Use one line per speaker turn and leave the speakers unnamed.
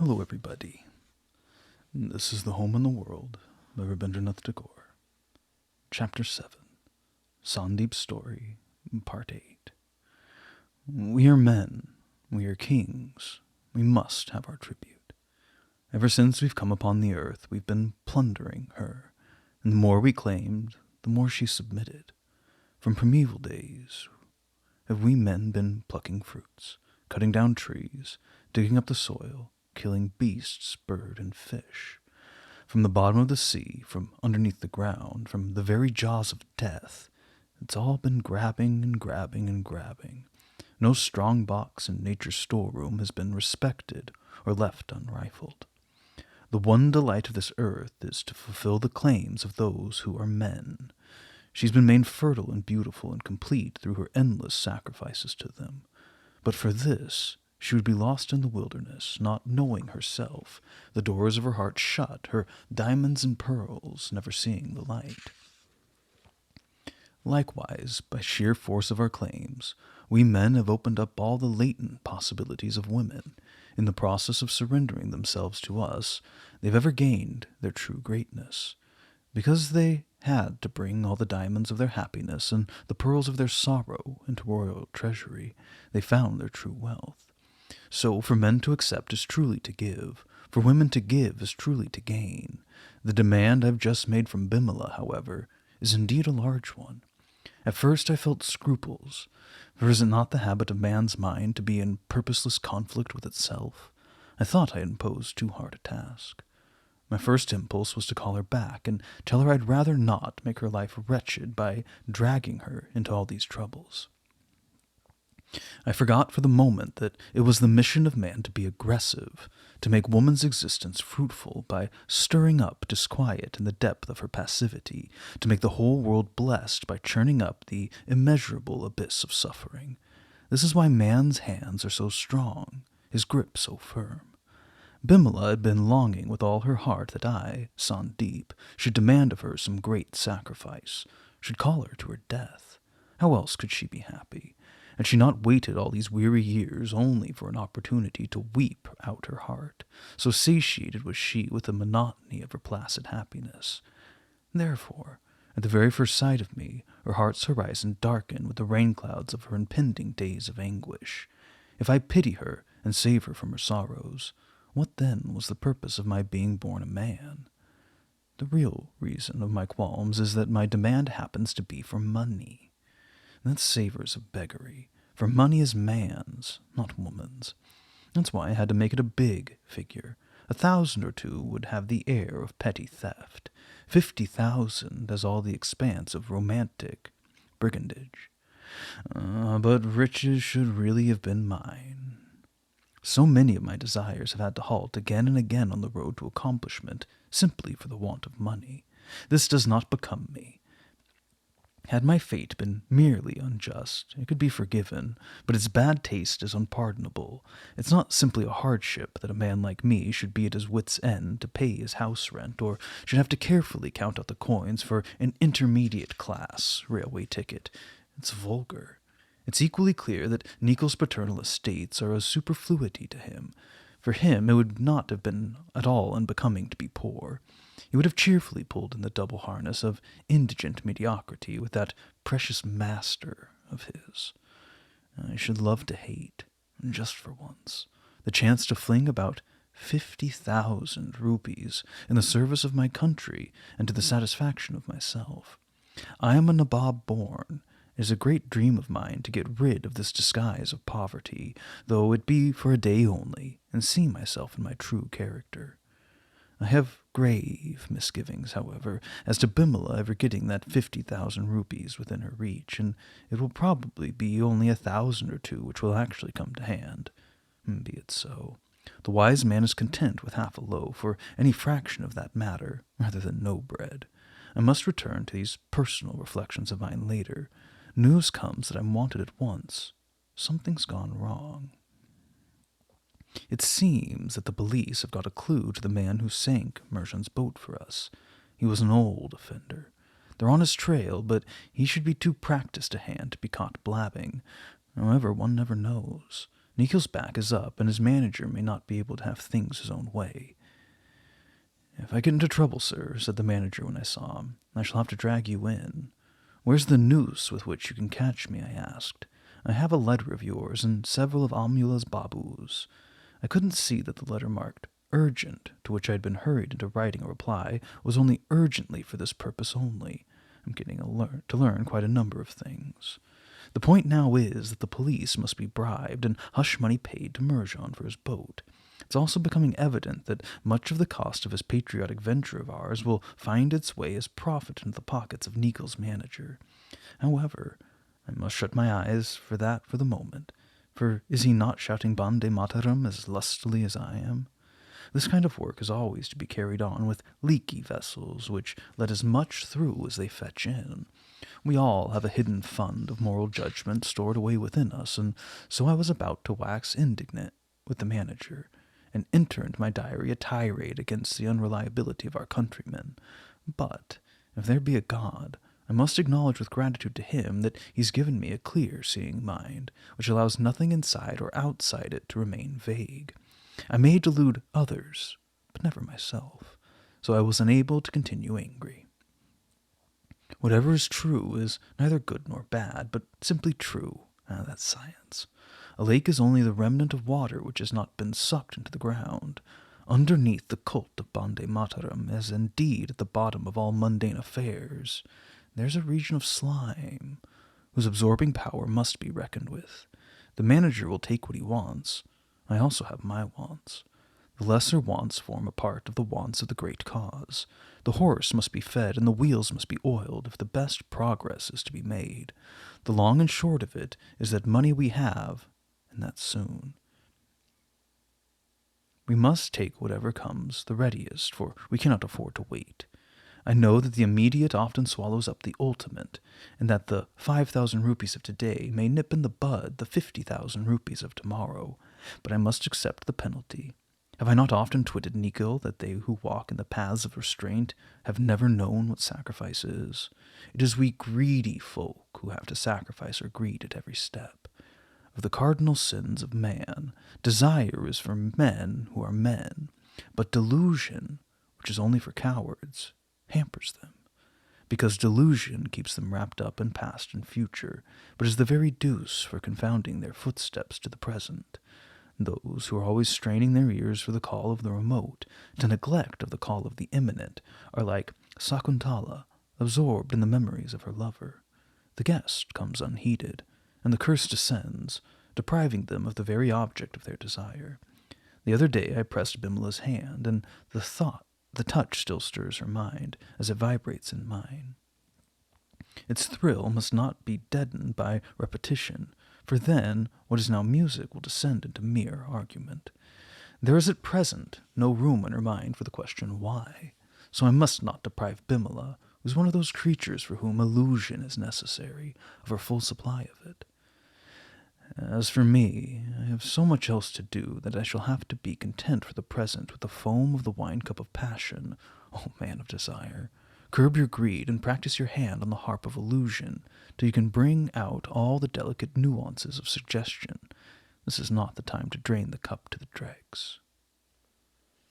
Hello, everybody. This is The Home in the World by Rabindranath Tagore. Chapter 7, Sandip's Story, Part 8. We are men. We are kings. We must have our tribute. Ever since we've come upon the earth, we've been plundering her, and the more we claimed, the more she submitted. From primeval days, have we men been plucking fruits, cutting down trees, digging up the soil, killing beasts, bird, and fish. From the bottom of the sea, from underneath the ground, from the very jaws of death, it's all been grabbing and grabbing and grabbing. No strong box in nature's storeroom has been respected or left unrifled. The one delight of this earth is to fulfill the claims of those who are men. She's been made fertile and beautiful and complete through her endless sacrifices to them. But for this, she would be lost in the wilderness, not knowing herself, the doors of her heart shut, her diamonds and pearls never seeing the light. Likewise, by sheer force of our claims, we men have opened up all the latent possibilities of women. In the process of surrendering themselves to us, they've ever gained their true greatness. Because they had to bring all the diamonds of their happiness and the pearls of their sorrow into royal treasury, they found their true wealth. So for men to accept is truly to give, for women to give is truly to gain. The demand I've just made from Bimala, however, is indeed a large one. At first I felt scruples, for is it not the habit of man's mind to be in purposeless conflict with itself? I thought I had imposed too hard a task. My first impulse was to call her back and tell her I'd rather not make her life wretched by dragging her into all these troubles. I forgot for the moment that it was the mission of man to be aggressive, to make woman's existence fruitful by stirring up disquiet in the depth of her passivity, to make the whole world blessed by churning up the immeasurable abyss of suffering. This is why man's hands are so strong, his grip so firm. Bimala had been longing with all her heart that I, Sandip, should demand of her some great sacrifice, should call her to her death. How else could she be happy? Had she not waited all these weary years only for an opportunity to weep out her heart? So satiated was she with the monotony of her placid happiness. Therefore, at the very first sight of me, her heart's horizon darkened with the rain clouds of her impending days of anguish. If I pity her and save her from her sorrows, what then was the purpose of my being born a man? The real reason of my qualms is that my demand happens to be for money. That savors of beggary, for money is man's, not woman's. That's why I had to make it a big figure. 1,000 or 2 would have the air of petty theft. 50,000 has all the expanse of romantic brigandage. But riches should really have been mine. So many of my desires have had to halt again and again on the road to accomplishment, simply for the want of money. This does not become me. Had my fate been merely unjust, it could be forgiven, but its bad taste is unpardonable. It's not simply a hardship that a man like me should be at his wit's end to pay his house rent, or should have to carefully count out the coins for an intermediate class railway ticket. It's vulgar. It's equally clear that Nico's paternal estates are a superfluity to him. For him, it would not have been at all unbecoming to be poor. He would have cheerfully pulled in the double harness of indigent mediocrity with that precious master of his. I should love to hate, just for once, the chance to fling about 50,000 rupees in the service of my country and to the satisfaction of myself. I am a nabob born. It is a great dream of mine to get rid of this disguise of poverty, though it be for a day only, and see myself in my true character. I have grave misgivings, however, as to Bimala ever getting that 50,000 rupees within her reach, and it will probably be only 1,000 or 2 which will actually come to hand. Be it so. The wise man is content with half a loaf, or any fraction of that matter, rather than no bread. I must return to these personal reflections of mine later. News comes that I'm wanted at once. Something's gone wrong. It seems that the police have got a clue to the man who sank Merchant's boat for us. He was an old offender. They're on his trail, but he should be too practiced a hand to be caught blabbing. However, one never knows. Nikhil's back is up, and his manager may not be able to have things his own way. If I get into trouble, sir, said the manager when I saw him, I shall have to drag you in. Where's the noose with which you can catch me? I asked. I have a letter of yours and several of Amula's Babu's. I couldn't see that the letter marked urgent, to which I had been hurried into writing a reply, was only urgently for this purpose only. I'm getting to learn quite a number of things. The point now is that the police must be bribed and hush money paid to Merjan for his boat. It's also becoming evident that much of the cost of this patriotic venture of ours will find its way as profit into the pockets of Nikhil's manager. However, I must shut my eyes for that for the moment, for is he not shouting Bande Mataram as lustily as I am? This kind of work is always to be carried on with leaky vessels, which let as much through as they fetch in. We all have a hidden fund of moral judgment stored away within us, and so I was about to wax indignant with the manager, and enter into my diary a tirade against the unreliability of our countrymen. But, if there be a God, I must acknowledge with gratitude to him that he's given me a clear-seeing mind, which allows nothing inside or outside it to remain vague. I may delude others, but never myself, so I was unable to continue angry. Whatever is true is neither good nor bad, but simply true. That's science. A lake is only the remnant of water which has not been sucked into the ground. Underneath the cult of Bande Mataram, as indeed at the bottom of all mundane affairs, there's a region of slime, whose absorbing power must be reckoned with. The manager will take what he wants. I also have my wants. The lesser wants form a part of the wants of the great cause. The horse must be fed and the wheels must be oiled if the best progress is to be made. The long and short of it is that money we have, and that soon. We must take whatever comes the readiest, for we cannot afford to wait. I know that the immediate often swallows up the ultimate, and that the 5,000 rupees of today may nip in the bud the 50,000 rupees of tomorrow, but I must accept the penalty. Have I not often twitted Nikhil that they who walk in the paths of restraint have never known what sacrifice is? It is we greedy folk who have to sacrifice our greed at every step. Of the cardinal sins of man, desire is for men who are men, but delusion, which is only for cowards, hampers them, because delusion keeps them wrapped up in past and future, but is the very deuce for confounding their footsteps to the present. Those who are always straining their ears for the call of the remote, to neglect of the call of the imminent, are like Sakuntala, absorbed in the memories of her lover. The guest comes unheeded, and the curse descends, depriving them of the very object of their desire. The other day I pressed Bimala's hand, and the touch still stirs her mind, as it vibrates in mine. Its thrill must not be deadened by repetition, for then what is now music will descend into mere argument. There is at present no room in her mind for the question why, so I must not deprive Bimala, who is one of those creatures for whom illusion is necessary, of her full supply of it. As for me, I have so much else to do that I shall have to be content for the present with the foam of the wine-cup of passion. O man of desire, curb your greed and practice your hand on the harp of illusion, till you can bring out all the delicate nuances of suggestion. This is not the time to drain the cup to the dregs.